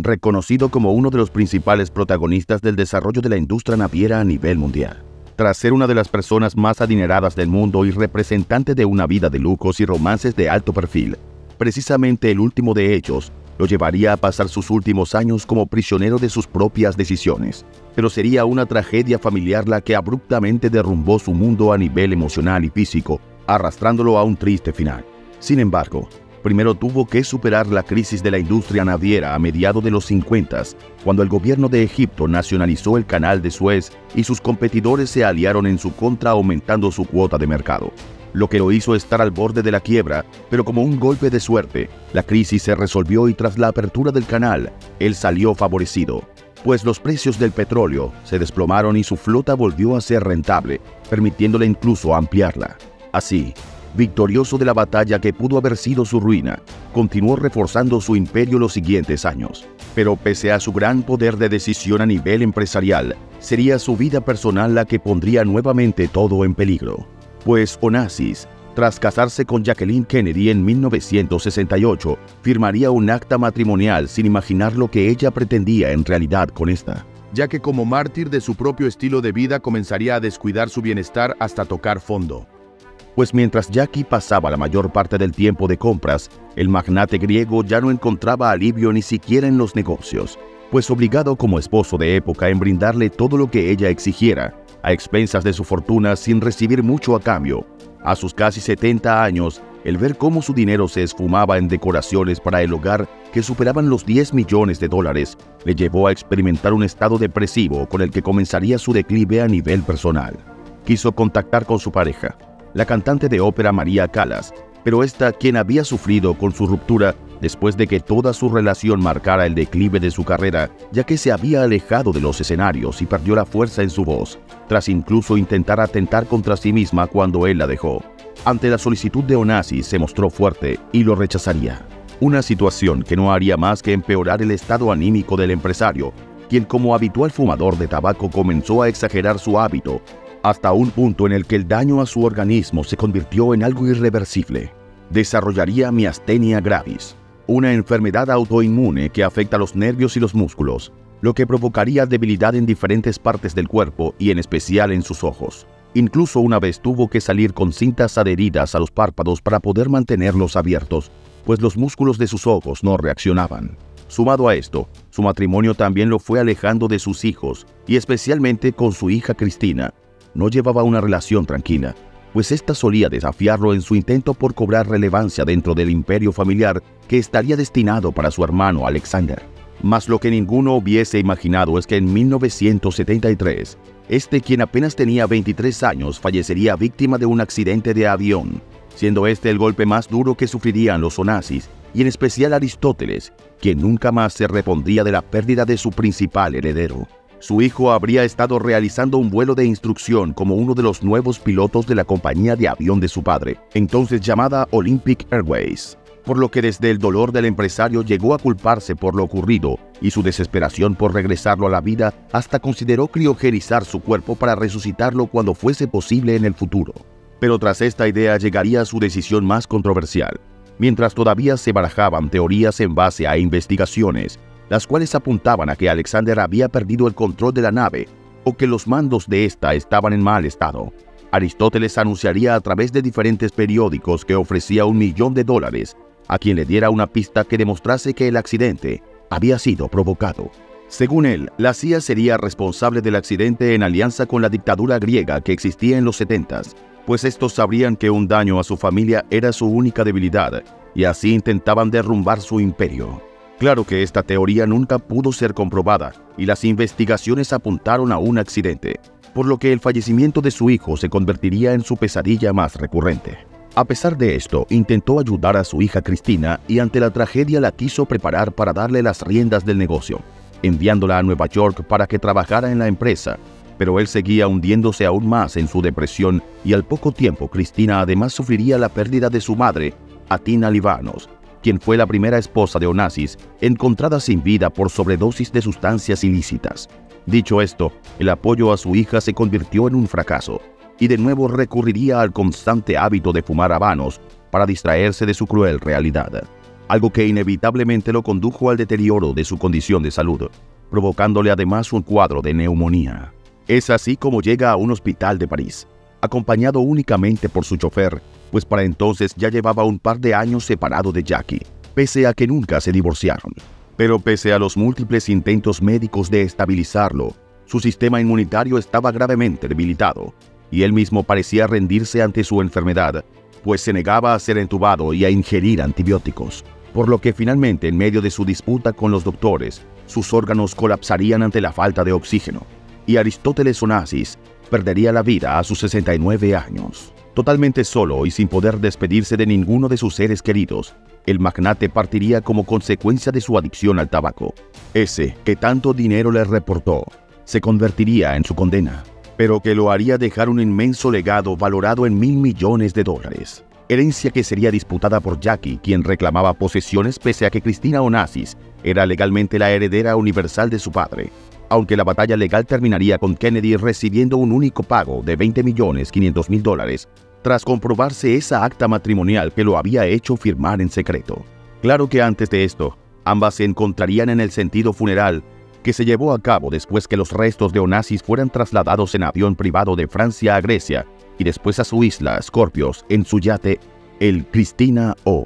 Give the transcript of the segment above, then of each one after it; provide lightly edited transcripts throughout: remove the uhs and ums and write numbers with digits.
reconocido como uno de los principales protagonistas del desarrollo de la industria naviera a nivel mundial. Tras ser una de las personas más adineradas del mundo y representante de una vida de lujos y romances de alto perfil, precisamente el último de ellos lo llevaría a pasar sus últimos años como prisionero de sus propias decisiones. Pero sería una tragedia familiar la que abruptamente derrumbó su mundo a nivel emocional y físico, arrastrándolo a un triste final. Sin embargo, primero tuvo que superar la crisis de la industria naviera a mediados de los 50, cuando el gobierno de Egipto nacionalizó el canal de Suez y sus competidores se aliaron en su contra aumentando su cuota de mercado, lo que lo hizo estar al borde de la quiebra, pero como un golpe de suerte, la crisis se resolvió y tras la apertura del canal, él salió favorecido, pues los precios del petróleo se desplomaron y su flota volvió a ser rentable, permitiéndole incluso ampliarla. Así, victorioso de la batalla que pudo haber sido su ruina, continuó reforzando su imperio los siguientes años. Pero pese a su gran poder de decisión a nivel empresarial, sería su vida personal la que pondría nuevamente todo en peligro. Pues Onassis, tras casarse con Jacqueline Kennedy en 1968, firmaría un acta matrimonial sin imaginar lo que ella pretendía en realidad con esta, ya que como mártir de su propio estilo de vida comenzaría a descuidar su bienestar hasta tocar fondo. Pues mientras Jackie pasaba la mayor parte del tiempo de compras, el magnate griego ya no encontraba alivio ni siquiera en los negocios, pues obligado como esposo de época en brindarle todo lo que ella exigiera, a expensas de su fortuna sin recibir mucho a cambio. A sus casi 70 años, el ver cómo su dinero se esfumaba en decoraciones para el hogar que superaban los $10 millones, le llevó a experimentar un estado depresivo con el que comenzaría su declive a nivel personal. Quiso contactar con su pareja, la cantante de ópera María Callas, pero esta, quien había sufrido con su ruptura después de que toda su relación marcara el declive de su carrera, ya que se había alejado de los escenarios y perdió la fuerza en su voz, tras incluso intentar atentar contra sí misma cuando él la dejó. Ante la solicitud de Onassis se mostró fuerte y lo rechazaría. Una situación que no haría más que empeorar el estado anímico del empresario, quien como habitual fumador de tabaco comenzó a exagerar su hábito, hasta un punto en el que el daño a su organismo se convirtió en algo irreversible. Desarrollaría miastenia gravis, una enfermedad autoinmune que afecta los nervios y los músculos, lo que provocaría debilidad en diferentes partes del cuerpo y en especial en sus ojos. Incluso una vez tuvo que salir con cintas adheridas a los párpados para poder mantenerlos abiertos, pues los músculos de sus ojos no reaccionaban. Sumado a esto, su matrimonio también lo fue alejando de sus hijos y especialmente con su hija Cristina. No llevaba una relación tranquila, pues ésta solía desafiarlo en su intento por cobrar relevancia dentro del imperio familiar que estaría destinado para su hermano Alexander. Mas lo que ninguno hubiese imaginado es que en 1973, quien apenas tenía 23 años, fallecería víctima de un accidente de avión, siendo este el golpe más duro que sufrirían los Onassis, y en especial Aristóteles, quien nunca más se repondría de la pérdida de su principal heredero. Su hijo habría estado realizando un vuelo de instrucción como uno de los nuevos pilotos de la compañía de avión de su padre, entonces llamada Olympic Airways, por lo que desde el dolor del empresario llegó a culparse por lo ocurrido y su desesperación por regresarlo a la vida hasta consideró criogenizar su cuerpo para resucitarlo cuando fuese posible en el futuro. Pero tras esta idea llegaría su decisión más controversial, mientras todavía se barajaban teorías en base a investigaciones, las cuales apuntaban a que Alexander había perdido el control de la nave o que los mandos de esta estaban en mal estado. Aristóteles anunciaría a través de diferentes periódicos que ofrecía $1 millón a quien le diera una pista que demostrase que el accidente había sido provocado. Según él, la CIA sería responsable del accidente en alianza con la dictadura griega que existía en los 70s, pues estos sabrían que un daño a su familia era su única debilidad y así intentaban derrumbar su imperio. Claro que esta teoría nunca pudo ser comprobada y las investigaciones apuntaron a un accidente, por lo que el fallecimiento de su hijo se convertiría en su pesadilla más recurrente. A pesar de esto, intentó ayudar a su hija Cristina y ante la tragedia la quiso preparar para darle las riendas del negocio, enviándola a Nueva York para que trabajara en la empresa, pero él seguía hundiéndose aún más en su depresión y al poco tiempo Cristina además sufriría la pérdida de su madre, Atina Livanos, quien fue la primera esposa de Onassis, encontrada sin vida por sobredosis de sustancias ilícitas. Dicho esto, el apoyo a su hija se convirtió en un fracaso, y de nuevo recurriría al constante hábito de fumar habanos para distraerse de su cruel realidad. algo que inevitablemente lo condujo al deterioro de su condición de salud, provocándole además un cuadro de neumonía. Es así como llega a un hospital de París, acompañado únicamente por su chofer, pues para entonces ya llevaba un par de años separado de Jackie, pese a que nunca se divorciaron. Pero pese a los múltiples intentos médicos de estabilizarlo, su sistema inmunitario estaba gravemente debilitado, y él mismo parecía rendirse ante su enfermedad, pues se negaba a ser entubado y a ingerir antibióticos, por lo que finalmente, en medio de su disputa con los doctores, sus órganos colapsarían ante la falta de oxígeno, y Aristóteles Onassis perdería la vida a sus 69 años. Totalmente solo y sin poder despedirse de ninguno de sus seres queridos, el magnate partiría como consecuencia de su adicción al tabaco. Ese que tanto dinero le reportó, se convertiría en su condena, pero que lo haría dejar un inmenso legado valorado en $1.000 millones. Herencia que sería disputada por Jackie, quien reclamaba posesiones pese a que Cristina Onassis era legalmente la heredera universal de su padre, aunque la batalla legal terminaría con Kennedy recibiendo un único pago de $20.500.000, tras comprobarse esa acta matrimonial que lo había hecho firmar en secreto. Claro que antes de esto, ambas se encontrarían en el sentido funeral que se llevó a cabo después que los restos de Onassis fueran trasladados en avión privado de Francia a Grecia y después a su isla, Scorpios, en su yate, el Christina O.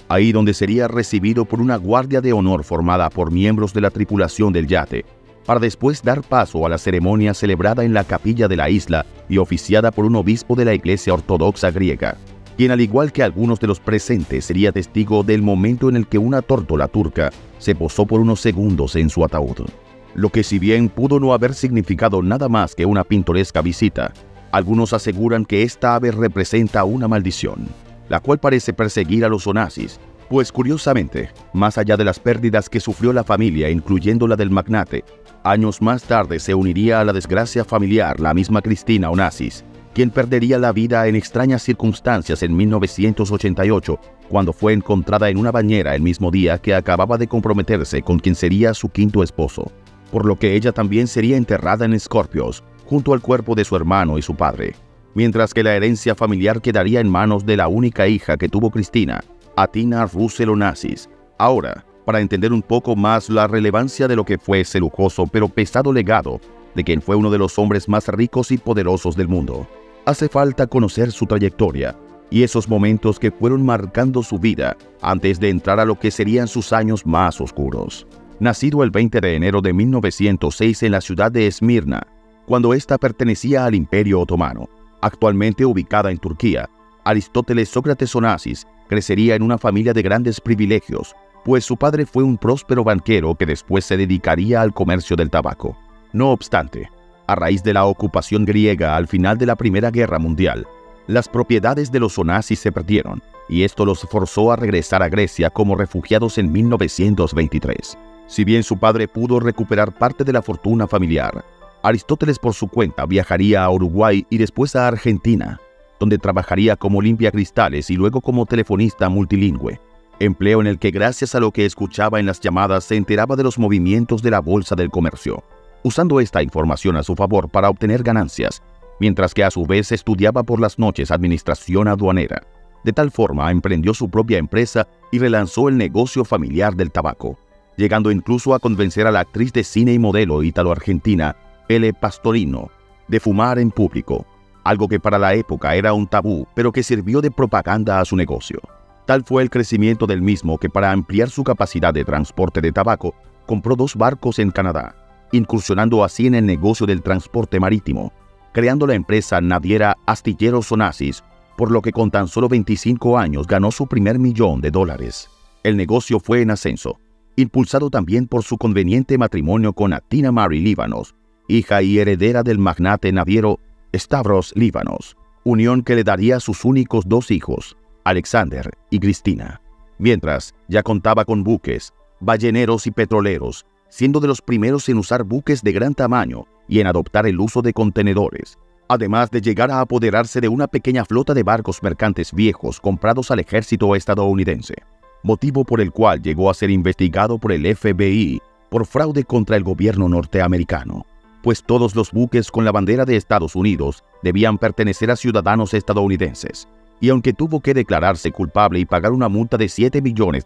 Ahí donde sería recibido por una guardia de honor formada por miembros de la tripulación del yate, para después dar paso a la ceremonia celebrada en la capilla de la isla y oficiada por un obispo de la Iglesia Ortodoxa griega, quien al igual que algunos de los presentes sería testigo del momento en el que una tórtola turca se posó por unos segundos en su ataúd. Lo que si bien pudo no haber significado nada más que una pintoresca visita, algunos aseguran que esta ave representa una maldición, la cual parece perseguir a los Onassis, pues curiosamente, más allá de las pérdidas que sufrió la familia, incluyendo la del magnate, años más tarde se uniría a la desgracia familiar la misma Cristina Onassis, quien perdería la vida en extrañas circunstancias en 1988, cuando fue encontrada en una bañera el mismo día que acababa de comprometerse con quien sería su quinto esposo, por lo que ella también sería enterrada en Scorpios, junto al cuerpo de su hermano y su padre, mientras que la herencia familiar quedaría en manos de la única hija que tuvo Cristina, Athina Russell Onassis. Ahora, para entender un poco más la relevancia de lo que fue ese lujoso pero pesado legado de quien fue uno de los hombres más ricos y poderosos del mundo, hace falta conocer su trayectoria y esos momentos que fueron marcando su vida antes de entrar a lo que serían sus años más oscuros. Nacido el 20 de enero de 1906 en la ciudad de Esmirna, cuando ésta pertenecía al Imperio Otomano, actualmente ubicada en Turquía, Aristóteles Sócrates Onassis crecería en una familia de grandes privilegios, pues su padre fue un próspero banquero que después se dedicaría al comercio del tabaco. No obstante, a raíz de la ocupación griega al final de la Primera Guerra Mundial, las propiedades de los Onassis se perdieron, y esto los forzó a regresar a Grecia como refugiados en 1923. Si bien su padre pudo recuperar parte de la fortuna familiar, Aristóteles por su cuenta viajaría a Uruguay y después a Argentina, donde trabajaría como limpiacristales y luego como telefonista multilingüe, empleo en el que gracias a lo que escuchaba en las llamadas se enteraba de los movimientos de la bolsa del comercio, usando esta información a su favor para obtener ganancias, mientras que a su vez estudiaba por las noches administración aduanera. De tal forma emprendió su propia empresa y relanzó el negocio familiar del tabaco, llegando incluso a convencer a la actriz de cine y modelo ítalo-argentina Pele Pastorino de fumar en público, algo que para la época era un tabú, pero que sirvió de propaganda a su negocio. Tal fue el crecimiento del mismo que para ampliar su capacidad de transporte de tabaco, compró 2 barcos en Canadá, incursionando así en el negocio del transporte marítimo, creando la empresa naviera Astilleros Onassis, por lo que con tan solo 25 años ganó su primer $1 millón. El negocio fue en ascenso, impulsado también por su conveniente matrimonio con Athina Mary Livanos, hija y heredera del magnate naviero Stavros Livanos, unión que le daría a sus únicos 2 hijos, Alexander y Cristina. Mientras, ya contaba con buques, balleneros y petroleros, siendo de los primeros en usar buques de gran tamaño y en adoptar el uso de contenedores, además de llegar a apoderarse de una pequeña flota de barcos mercantes viejos comprados al ejército estadounidense, motivo por el cual llegó a ser investigado por el FBI por fraude contra el gobierno norteamericano, pues todos los buques con la bandera de Estados Unidos debían pertenecer a ciudadanos estadounidenses. y aunque tuvo que declararse culpable y pagar una multa de $7 millones,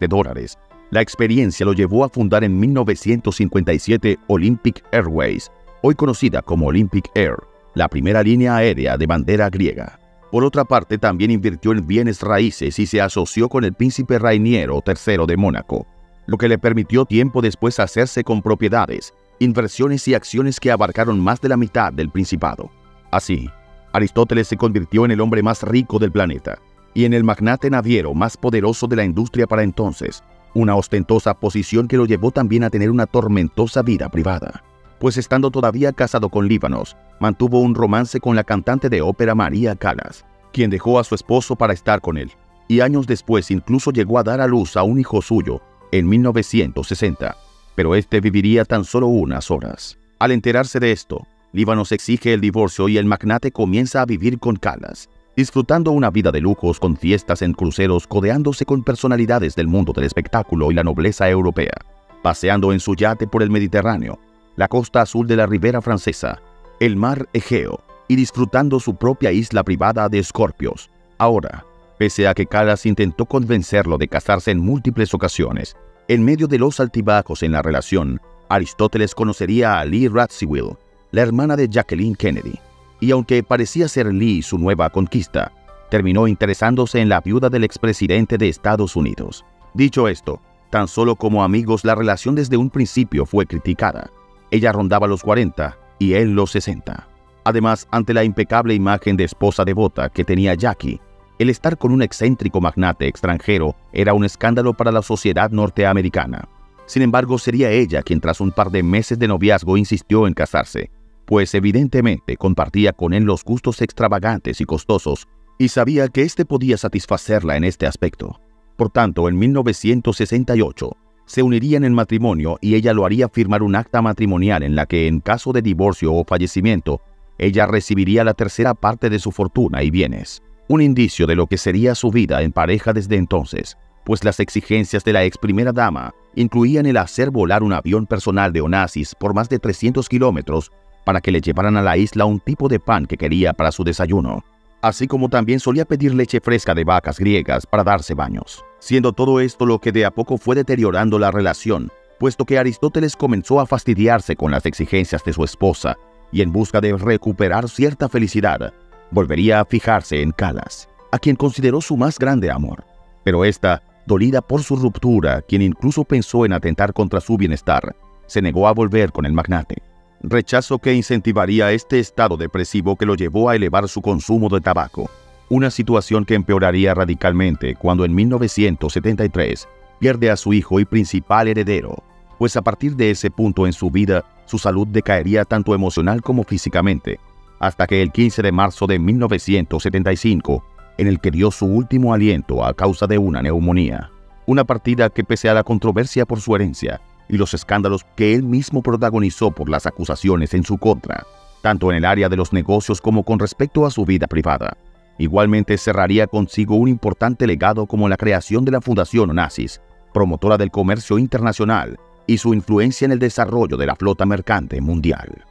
la experiencia lo llevó a fundar en 1957 Olympic Airways, hoy conocida como Olympic Air, la primera línea aérea de bandera griega. Por otra parte, también invirtió en bienes raíces y se asoció con el príncipe Rainiero III de Mónaco, lo que le permitió tiempo después hacerse con propiedades, inversiones y acciones que abarcaron más de la mitad del principado. Así, Aristóteles se convirtió en el hombre más rico del planeta y en el magnate naviero más poderoso de la industria para entonces, una ostentosa posición que lo llevó también a tener una tormentosa vida privada, pues estando todavía casado con Livanos, mantuvo un romance con la cantante de ópera María Callas, quien dejó a su esposo para estar con él, y años después incluso llegó a dar a luz a un hijo suyo en 1960, pero este viviría tan solo unas horas. Al enterarse de esto, Livanos exige el divorcio y el magnate comienza a vivir con Callas, disfrutando una vida de lujos con fiestas en cruceros, codeándose con personalidades del mundo del espectáculo y la nobleza europea, paseando en su yate por el Mediterráneo, la costa azul de la Ribera Francesa, el mar Egeo y disfrutando su propia isla privada de Escorpios. Ahora, pese a que Callas intentó convencerlo de casarse en múltiples ocasiones, en medio de los altibajos en la relación, Aristóteles conocería a Lee Radziwill, la hermana de Jacqueline Kennedy, y aunque parecía ser Lee su nueva conquista, terminó interesándose en la viuda del expresidente de Estados Unidos. Dicho esto, tan solo como amigos la relación desde un principio fue criticada. Ella rondaba los 40 y él los 60. Además, ante la impecable imagen de esposa devota que tenía Jackie, el estar con un excéntrico magnate extranjero era un escándalo para la sociedad norteamericana. Sin embargo, sería ella quien tras un par de meses de noviazgo insistió en casarse, pues evidentemente compartía con él los gustos extravagantes y costosos y sabía que éste podía satisfacerla en este aspecto. Por tanto, en 1968, se unirían en matrimonio y ella lo haría firmar un acta matrimonial en la que, en caso de divorcio o fallecimiento, ella recibiría la tercera parte de su fortuna y bienes. Un indicio de lo que sería su vida en pareja desde entonces, pues las exigencias de la ex primera dama incluían el hacer volar un avión personal de Onassis por más de 300 kilómetros para que le llevaran a la isla un tipo de pan que quería para su desayuno, así como también solía pedir leche fresca de vacas griegas para darse baños, siendo todo esto lo que de a poco fue deteriorando la relación, puesto que Aristóteles comenzó a fastidiarse con las exigencias de su esposa y en busca de recuperar cierta felicidad, volvería a fijarse en Callas, a quien consideró su más grande amor. Pero esta, dolida por su ruptura, quien incluso pensó en atentar contra su bienestar, se negó a volver con el magnate. Rechazo que incentivaría este estado depresivo que lo llevó a elevar su consumo de tabaco, una situación que empeoraría radicalmente cuando en 1973 pierde a su hijo y principal heredero, pues a partir de ese punto en su vida su salud decaería tanto emocional como físicamente, hasta que el 15 de marzo de 1975, en el que dio su último aliento a causa de una neumonía, una partida que pese a la controversia por su herencia y los escándalos que él mismo protagonizó por las acusaciones en su contra, tanto en el área de los negocios como con respecto a su vida privada, igualmente cerraría consigo un importante legado como la creación de la Fundación Onassis, promotora del comercio internacional y su influencia en el desarrollo de la flota mercante mundial.